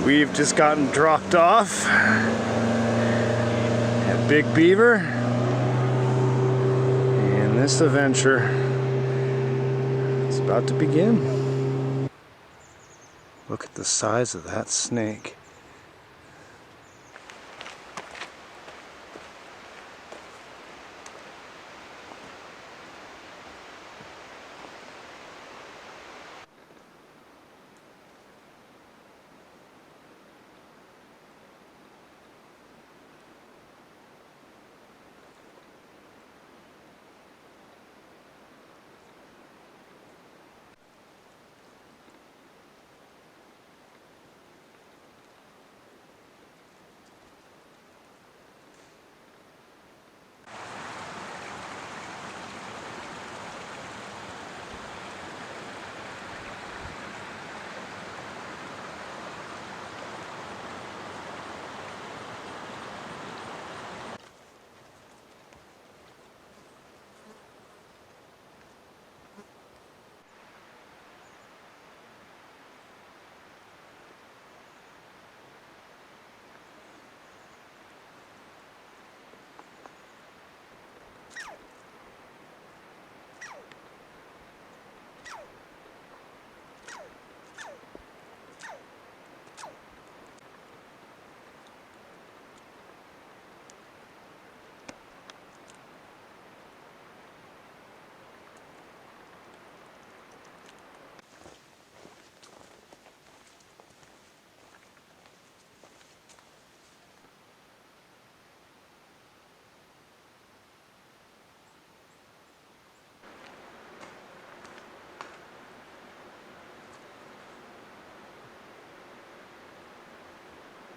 We've just gotten dropped off at Big Beaver, and this adventure is about to begin. Look at the size of that snake.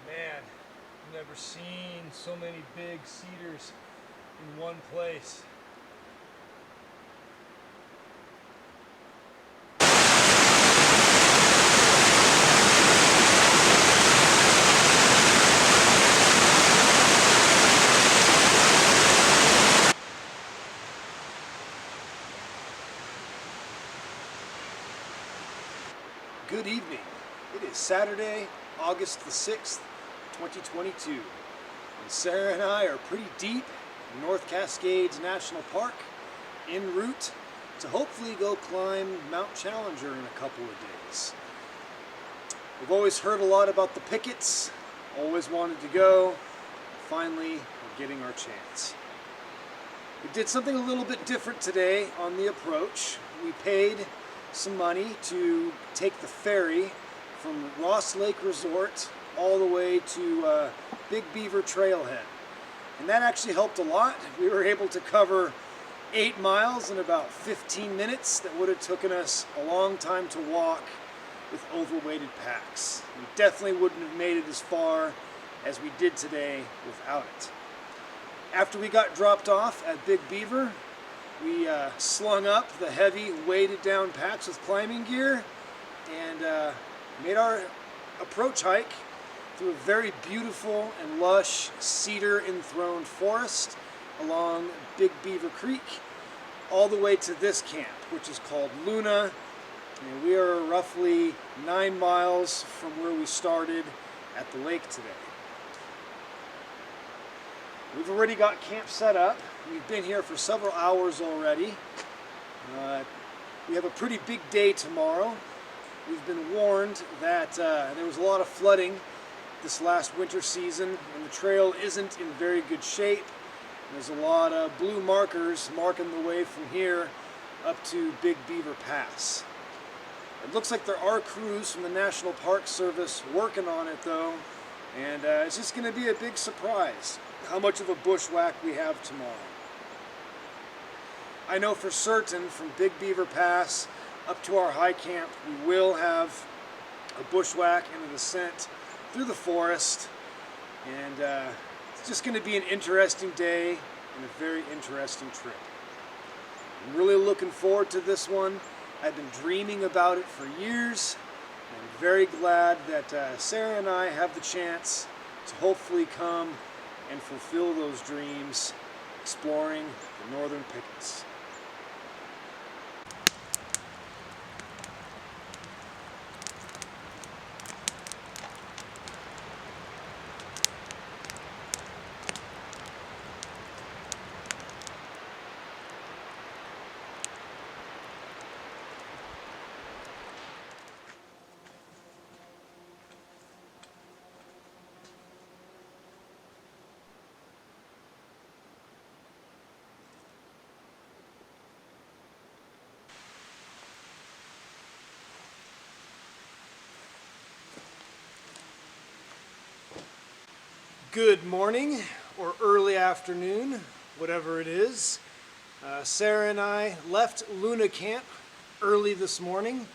Man, I've never seen so many big cedars in one place. Good evening. It is Saturday, August the 6th, 2022. And Sarah and I are pretty deep in North Cascades National Park, en route to hopefully go climb Mount Challenger in a couple of days. We've always heard a lot about the Pickets, always wanted to go. Finally, we're getting our chance. We did something a little bit different today on the approach. We paid some money to take the ferry from Ross Lake Resort all the way to Big Beaver Trailhead. And that actually helped a lot. We were able to cover 8 miles in about 15 minutes. That would have taken us a long time to walk with overweighted packs. We definitely wouldn't have made it as far as we did today without it. After we got dropped off at Big Beaver, we slung up the heavy weighted down packs with climbing gear and made our approach hike through a very beautiful and lush cedar enthroned forest along Big Beaver Creek all the way to this camp, which is called Luna. And we are roughly 9 miles from where we started at the lake today. We've already got camp set up. We've been here for several hours already. We have a pretty big day tomorrow. We've been warned that there was a lot of flooding this last winter season and the trail isn't in very good shape. There's a lot of blue markers marking the way from here up to Big Beaver Pass. It looks like there are crews from the National Park Service working on it though, and it's just going to be a big surprise how much of a bushwhack we have tomorrow. I know for certain from Big Beaver Pass up to our high camp we will have a bushwhack and a descent through the forest, and it's just going to be an interesting day and a very interesting trip. I'm really looking forward to this one. I've been dreaming about it for years. I'm very glad that Sarah and I have the chance to hopefully come and fulfill those dreams exploring the northern Pickets. Good morning or early afternoon, whatever it is. Sarah and I left Luna Camp early this morning.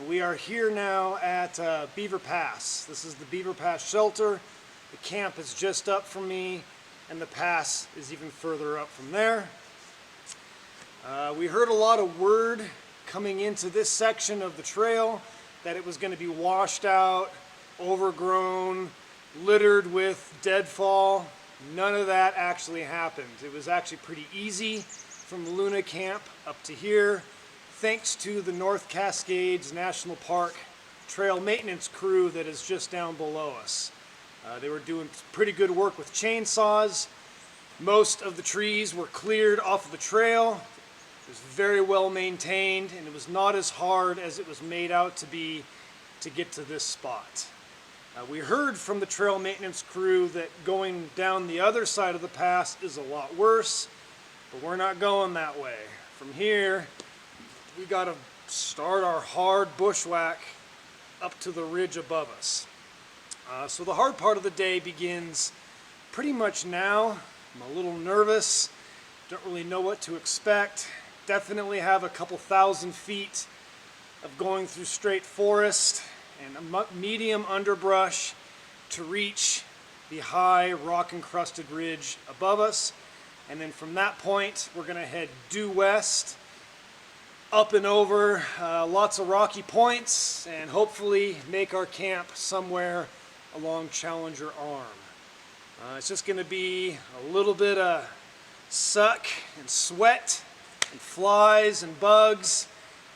We are here now at Beaver Pass. This is the Beaver Pass shelter. The camp is just up from me, and the pass is even further up from there. We heard a lot of word coming into this section of the trail that it was going to be washed out, overgrown, littered with deadfall. None of that actually happened. It was actually pretty easy from Luna Camp up to here, thanks to the North Cascades National Park trail maintenance crew that is just down below us. They were doing pretty good work with chainsaws. Most of the trees were cleared off of the trail. It was very well maintained, and it was not as hard as it was made out to be to get to this spot. We heard from the trail maintenance crew that going down the other side of the pass is a lot worse, but we're not going that way. From here, we got to start our hard bushwhack up to the ridge above us. So the hard part of the day begins pretty much now. I'm a little nervous, don't really know what to expect. Definitely have a couple thousand feet of going through straight forest and a medium underbrush to reach the high rock-encrusted ridge above us. And then from that point, we're going to head due west, up and over lots of rocky points, and hopefully make our camp somewhere along Challenger Arm. It's just going to be a little bit of suck and sweat and flies and bugs,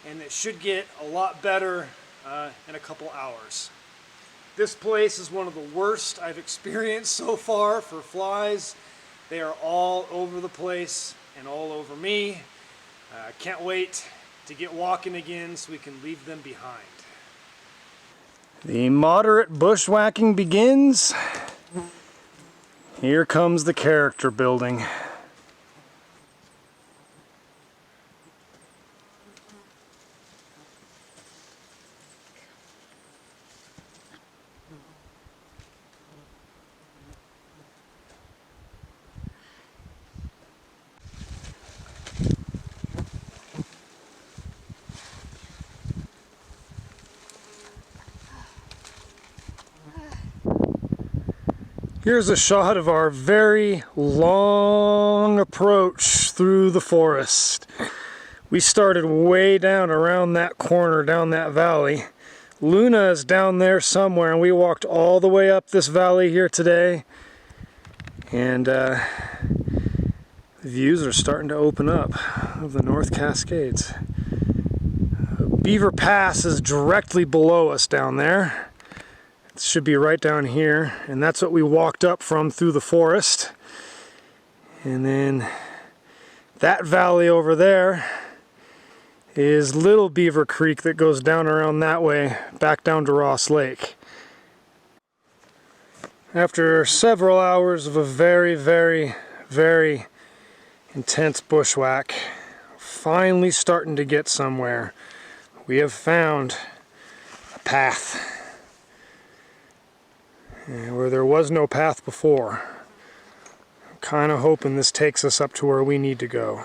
and it should get a lot better in a couple hours. This place is one of the worst I've experienced so far for flies. They are all over the place and all over me. Can't wait to get walking again so we can leave them behind. The moderate bushwhacking begins. Here comes the character building. Here's a shot of our very long approach through the forest. We started way down around that corner, down that valley. Luna is down there somewhere, and we walked all the way up this valley here today. And the views are starting to open up of the North Cascades. Beaver Pass is directly below us down there. Should be right down here, and that's what we walked up from through the forest. And then that valley over there is Little Beaver Creek that goes down around that way back down to Ross Lake. After several hours of a very, very, very intense bushwhack, finally starting to get somewhere. We have found a path where there was no path before. I'm kind of hoping this takes us up to where we need to go.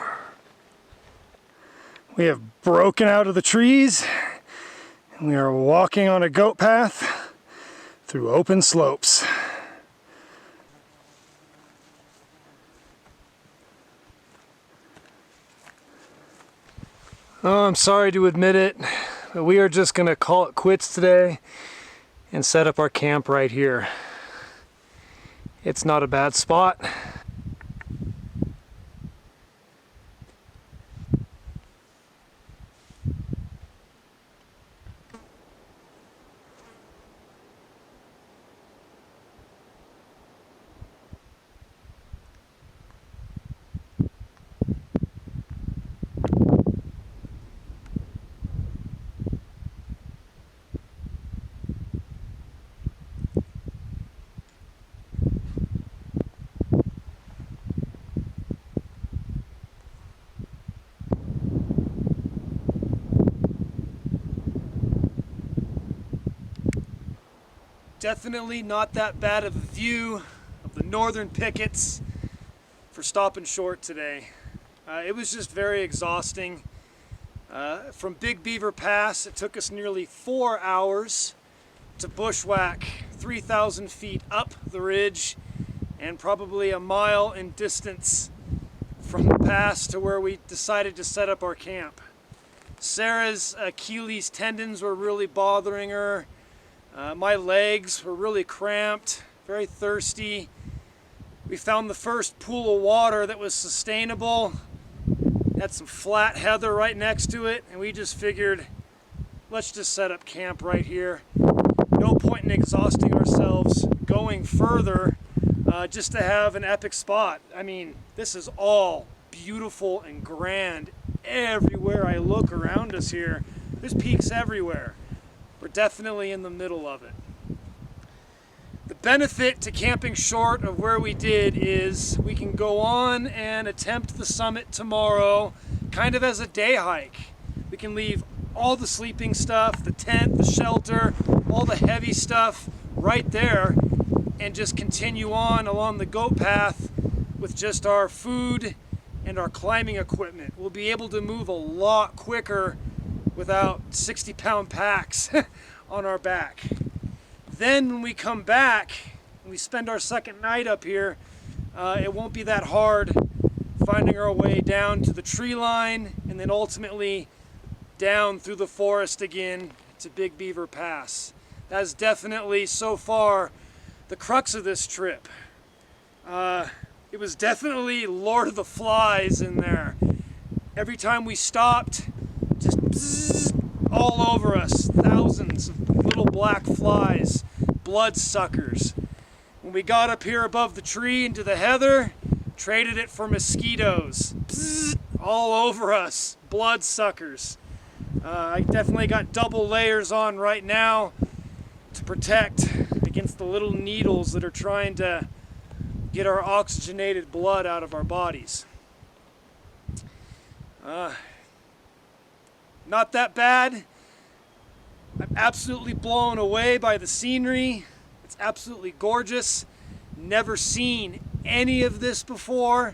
We have broken out of the trees, and we are walking on a goat path through open slopes. Oh, I'm sorry to admit it, but we are just going to call it quits today and set up our camp right here. It's not a bad spot. Definitely not that bad of a view the Northern Pickets for stopping short today. It was just very exhausting. From Big Beaver Pass, it took us nearly 4 hours to bushwhack 3,000 feet up the ridge and probably a mile in distance from the pass to where we decided to set up our camp. Sarah's Achilles tendons were really bothering her. My legs were really cramped, very thirsty. We found the first pool of water that was sustainable. Had some flat heather right next to it, and we just figured, let's just set up camp right here. No point in exhausting ourselves going further just to have an epic spot. I mean, this is all beautiful and grand everywhere I look around us here. There's peaks everywhere. We're definitely in the middle of it. The benefit to camping short of where we did is we can go on and attempt the summit tomorrow kind of as a day hike. We can leave all the sleeping stuff, the tent, the shelter, all the heavy stuff right there and just continue on along the goat path with just our food and our climbing equipment. We'll be able to move a lot quicker without 60-pound packs on our back. Then when we come back and we spend our second night up here, it won't be that hard finding our way down to the tree line and then ultimately down through the forest again to Big Beaver Pass. That's definitely so far the crux of this trip. It was definitely Lord of the Flies in there. Every time we stopped, just bzzz, all over us, thousands of little black flies, bloodsuckers. When we got up here above the tree into the heather, traded it for mosquitoes. Bzzz, all over us, bloodsuckers. I definitely got double layers on right now to protect against the little needles that are trying to get our oxygenated blood out of our bodies. Not that bad. I'm absolutely blown away by the scenery. It's absolutely gorgeous. Never seen any of this before.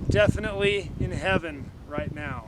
Definitely in heaven right now.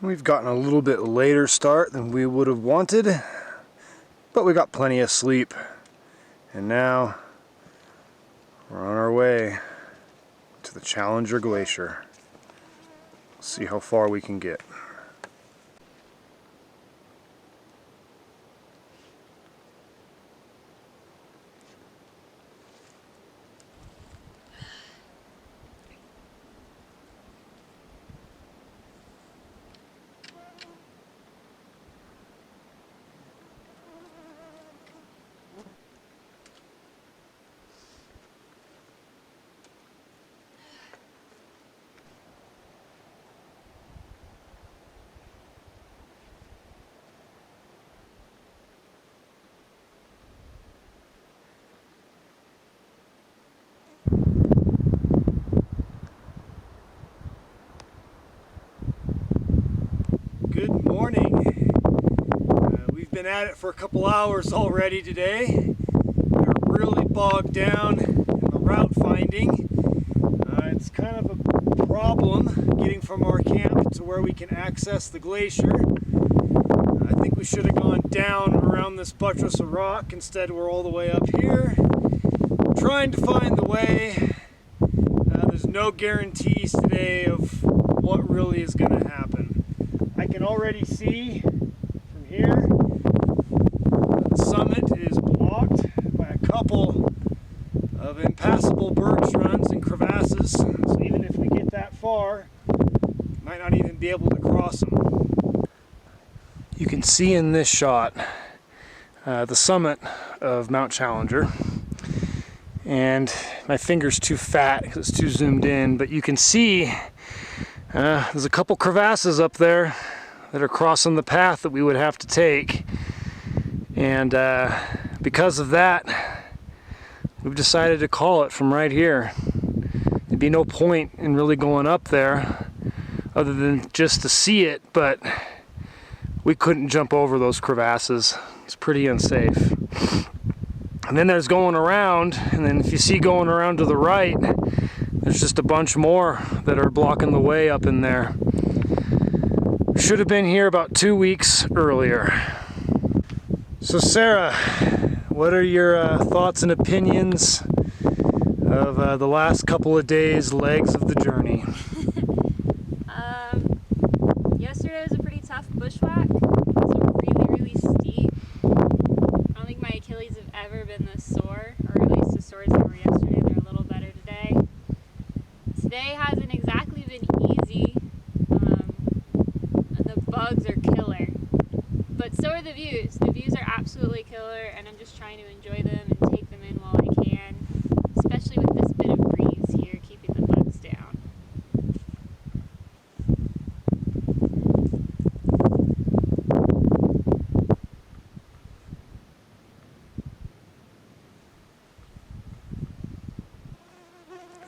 We've gotten a little bit later start than we would have wanted, but we got plenty of sleep. And now we're on our way to the Challenger Glacier. See how far we can get. Good morning. We've been at it for a couple hours already today. We're really bogged down in the route finding. It's kind of a problem getting from our camp to where we can access the glacier. I think we should have gone down around this buttress of rock. Instead, we're all the way up here trying to find the way. There's no guarantees today of what really is going to happen. I can already see from here the summit is blocked by a couple of impassable berg runs and crevasses, so even if we get that far, we might not even be able to cross them. You can see in this shot the summit of Mount Challenger, and my finger's too fat because it's too zoomed in, but you can see there's a couple crevasses up there that are crossing the path that we would have to take, and because of that we've decided to call it from right here. There'd be no point in really going up there other than just to see it, but we couldn't jump over those crevasses. It's pretty unsafe. And then there's going around, and then if you see going around to the right, there's just a bunch more that are blocking the way up in there. Should have been here about 2 weeks earlier. So Sarah, what are your thoughts and opinions of the last couple of days' legs of the journey? Yesterday was a pretty tough bushwhack. It's really steep. I don't think my Achilles have ever been this sore, or at least as sore as they were yesterday. They're a little better today. Today hasn't exactly been easy. The bugs are killer, but so are the views. The views are absolutely killer, and I'm just trying to enjoy them and take them in while I can, especially with this bit of breeze here, keeping the bugs down.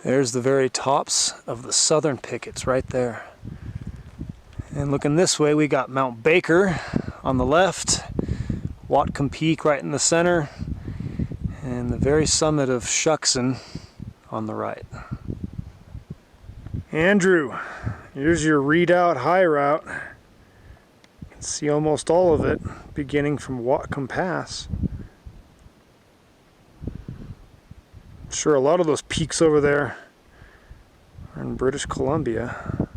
There's the very tops of the southern Pickets right there. And looking this way, we got Mount Baker on the left, Whatcom Peak right in the center, and the very summit of Shuckson on the right. Andrew, here's your readout high route. You can see almost all of it beginning from Whatcom Pass. Sure, a lot of those peaks over there are in British Columbia.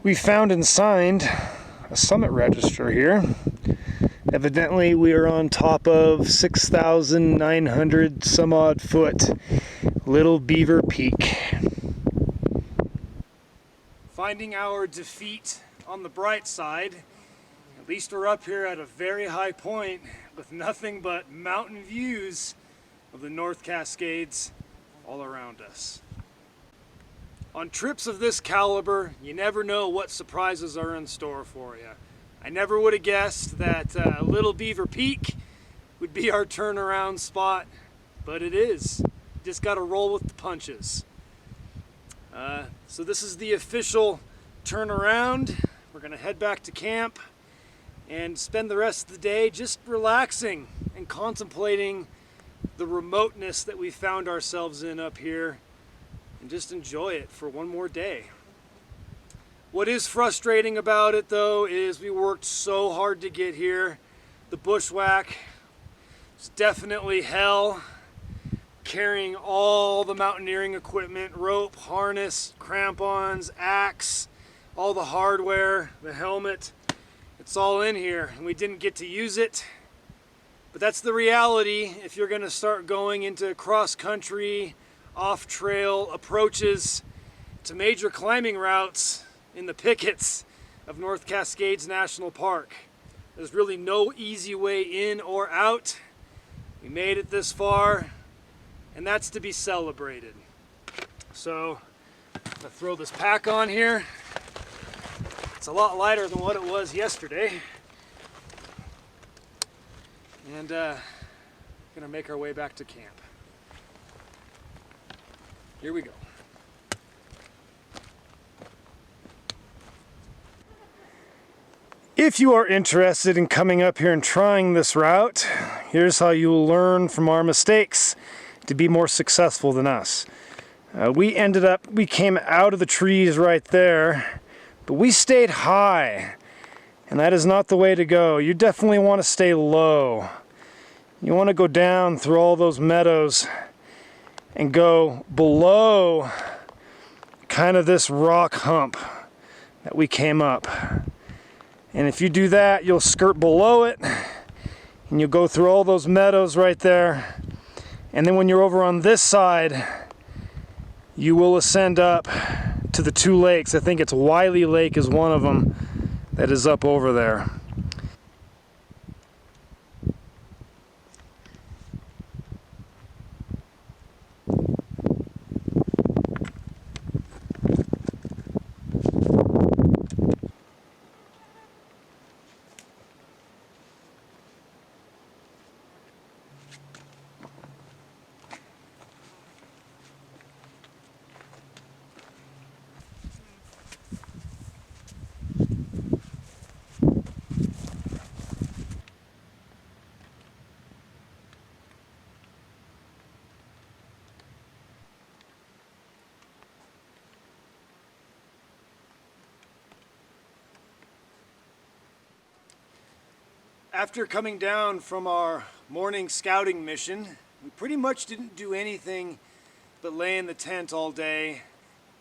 We found and signed a summit register here. Evidently we are on top of 6,900 some odd foot Little Beaver Peak. Finding our defeat on the bright side, at least we're up here at a very high point with nothing but mountain views of the North Cascades all around us. On trips of this caliber, you never know what surprises are in store for you. I never would have guessed that Little Beaver Peak would be our turnaround spot, but it is. Just got to roll with the punches. So this is the official turnaround we're gonna head back to camp and spend the rest of the day just relaxing and contemplating the remoteness that we found ourselves in up here and just enjoy it for one more day. What is frustrating about it though is we worked so hard to get here. The bushwhack is definitely hell. Carrying all the mountaineering equipment, rope, harness, crampons, axe, all the hardware, the helmet, it's all in here and we didn't get to use it. But that's the reality if you're going to start going into cross-country, off-trail approaches to major climbing routes in the Pickets of North Cascades National Park. There's really no easy way in or out. We made it this far, and that's to be celebrated. So, I'm going to throw this pack on here. It's a lot lighter than what it was yesterday. And going to make our way back to camp. Here we go. If you are interested in coming up here and trying this route, here's how you will learn from our mistakes to be more successful than us. We came out of the trees right there, but we stayed high, and that is not the way to go. You definitely want to stay low. You want to go down through all those meadows and go below kind of this rock hump that we came up. And if you do that, you'll skirt below it and you'll go through all those meadows right there. And then when you're over on this side, you will ascend up to the two lakes. I think it's Wiley Lake is one of them that is up over there. After coming down from our morning scouting mission, we pretty much didn't do anything but lay in the tent all day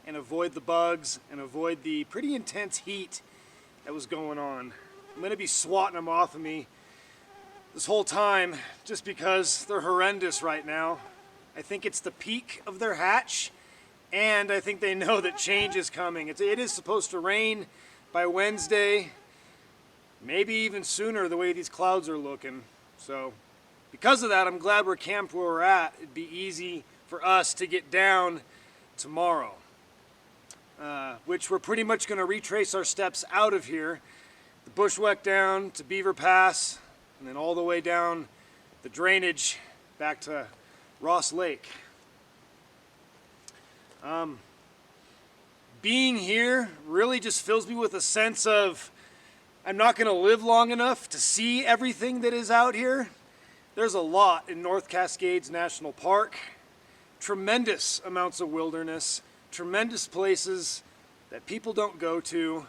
and avoid the bugs and avoid the pretty intense heat that was going on. I'm going to be swatting them off of me this whole time just because they're horrendous right now. I think it's the peak of their hatch, and I think they know that change is coming. It is supposed to rain by Wednesday. Maybe even sooner the way these clouds are looking. So because of that, I'm glad we're camped where we're at. It'd be easy for us to get down tomorrow, which we're pretty much going to retrace our steps out of here. The bushwhack down to Beaver Pass, and then all the way down the drainage back to Ross Lake. Being here really just fills me with a sense of I'm not going to live long enough to see everything that is out here. There's a lot in North Cascades National Park. Tremendous amounts of wilderness, tremendous places that people don't go to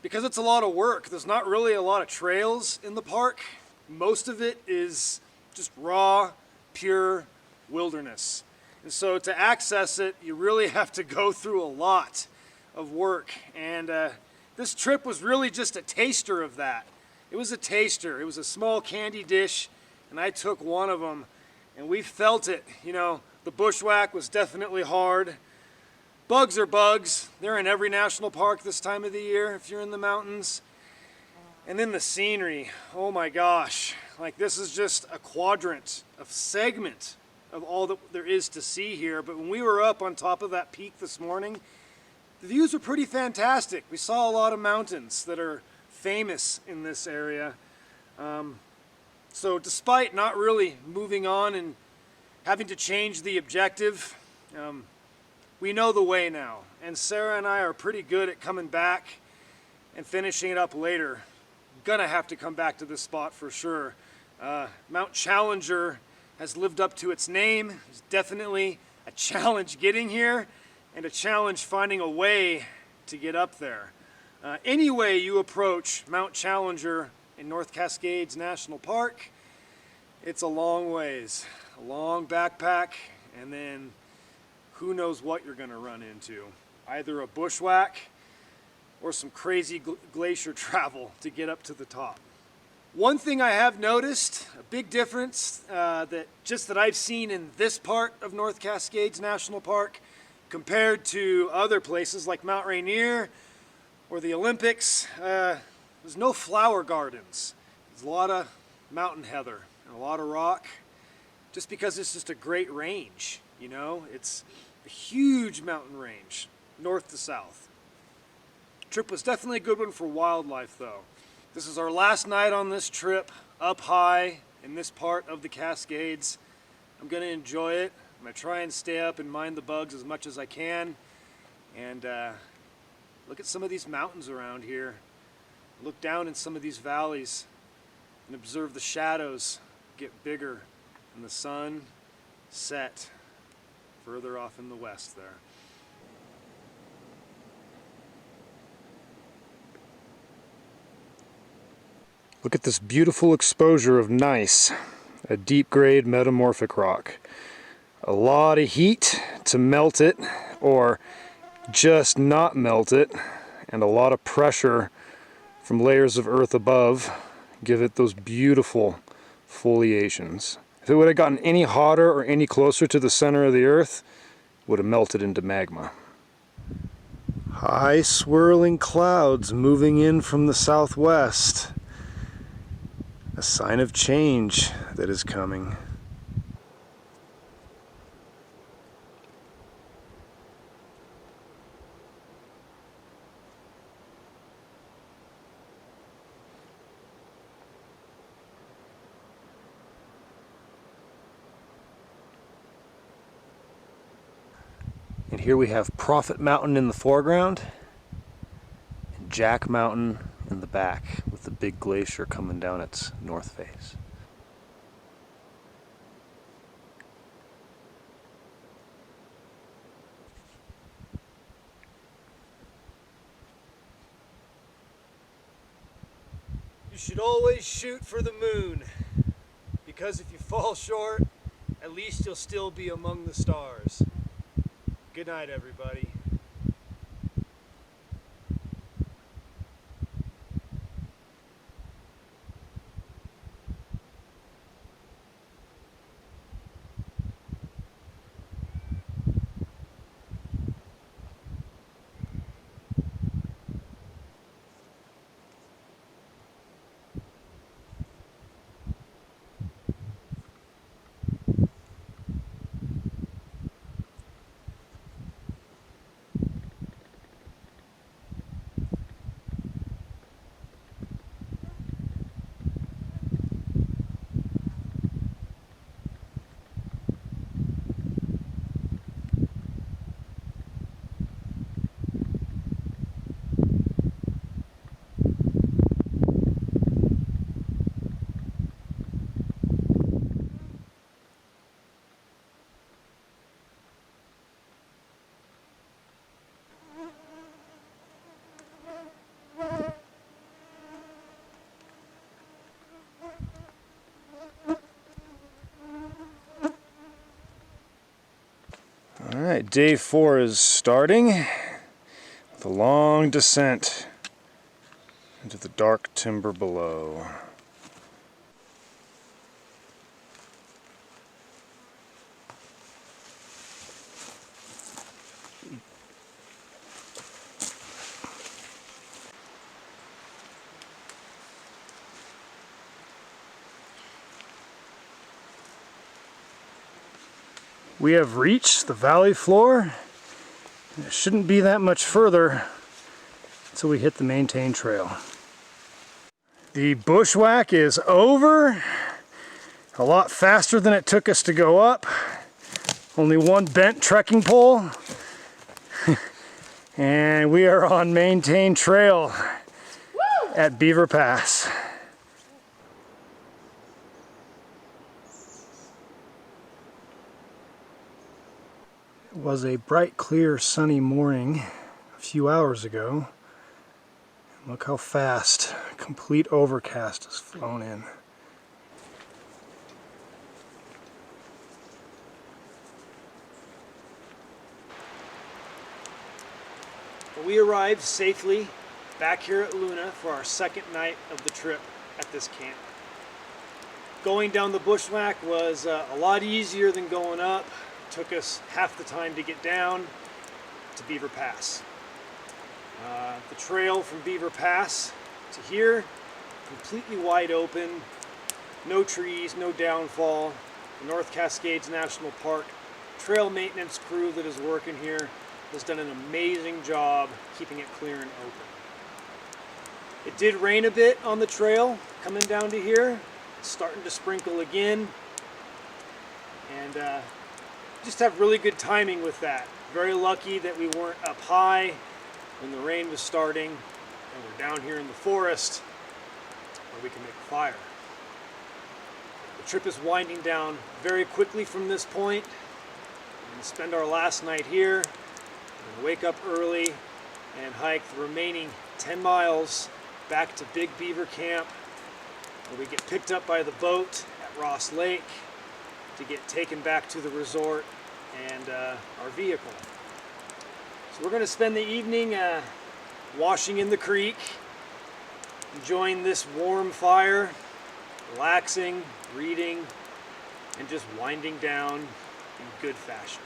because it's a lot of work. There's not really a lot of trails in the park. Most of it is just raw, pure wilderness. And so to access it, you really have to go through a lot of work. And this trip was really just a taster of that. It was a taster. It was a small candy dish, and I took one of them, and we felt it. You know, the bushwhack was definitely hard. Bugs are bugs. They're in every national park this time of the year if you're in the mountains. And then the scenery. Oh my gosh. Like, this is just a quadrant, a segment of all that there is to see here. But when we were up on top of that peak this morning, the views are pretty fantastic. We saw a lot of mountains that are famous in this area. So despite not really moving on and having to change the objective, we know the way now. And Sarah and I are pretty good at coming back and finishing it up later. Gonna have to come back to this spot for sure. Mount Challenger has lived up to its name. It's definitely a challenge getting here and a challenge finding a way to get up there. Any way you approach Mount Challenger in North Cascades National Park, it's a long ways, a long backpack, and then who knows what you're gonna run into. Either a bushwhack or some crazy glacier travel to get up to the top. One thing I have noticed, a big difference that I've seen in this part of North Cascades National Park compared to other places like Mount Rainier or the Olympics, there's no flower gardens. There's a lot of mountain heather and a lot of rock, just because it's just a great range, you know? It's a huge mountain range, north to south. Trip was definitely a good one for wildlife though. This is our last night on this trip, up high in this part of the Cascades. I'm gonna enjoy it. I'm gonna try and stay up and mind the bugs as much as I can. And look at some of these mountains around here. Look down in some of these valleys and observe the shadows get bigger and the sun set further off in the west there. Look at this beautiful exposure of gneiss, a deep grade metamorphic rock. A lot of heat to melt it or just not melt it, and a lot of pressure from layers of earth above give it those beautiful foliations. If it would have gotten any hotter or any closer to the center of the earth, it would have melted into magma. High swirling clouds moving in from the southwest. A sign of change that is coming. And here we have Prophet Mountain in the foreground and Jack Mountain in the back, with the big glacier coming down its north face. You should always shoot for the moon, because if you fall short, at least you'll still be among the stars. Good night, everybody. Alright, day 4 is starting with a long descent into the dark timber below. We have reached the valley floor. It shouldn't be that much further until we hit the maintained trail. The bushwhack is over. A lot faster than it took us to go up. Only one bent trekking pole. And we are on maintained trail. at Beaver Pass. It was a bright, clear, sunny morning a few hours ago. Look how fast complete overcast has flown in. We arrived safely back here at Luna for our second night of the trip at this camp. Going down the bushwhack was a lot easier than going up. It took us half the time to get down to Beaver Pass. The trail from Beaver Pass to here, completely wide open, no trees, no downfall. The North Cascades National Park trail maintenance crew that is working here has done an amazing job keeping it clear and open. It did rain a bit on the trail coming down to here. It's starting to sprinkle again, and just have really good timing with that. Very lucky that we weren't up high when the rain was starting, and we're down here in the forest where we can make a fire. The trip is winding down very quickly from this point. We're going to spend our last night here. We're going to wake up early and hike the remaining 10 miles back to Big Beaver Camp, where we get picked up by the boat at Ross Lake to get taken back to the resort and our vehicle. So we're going to spend the evening washing in the creek, enjoying this warm fire, relaxing, reading, and just winding down in good fashion.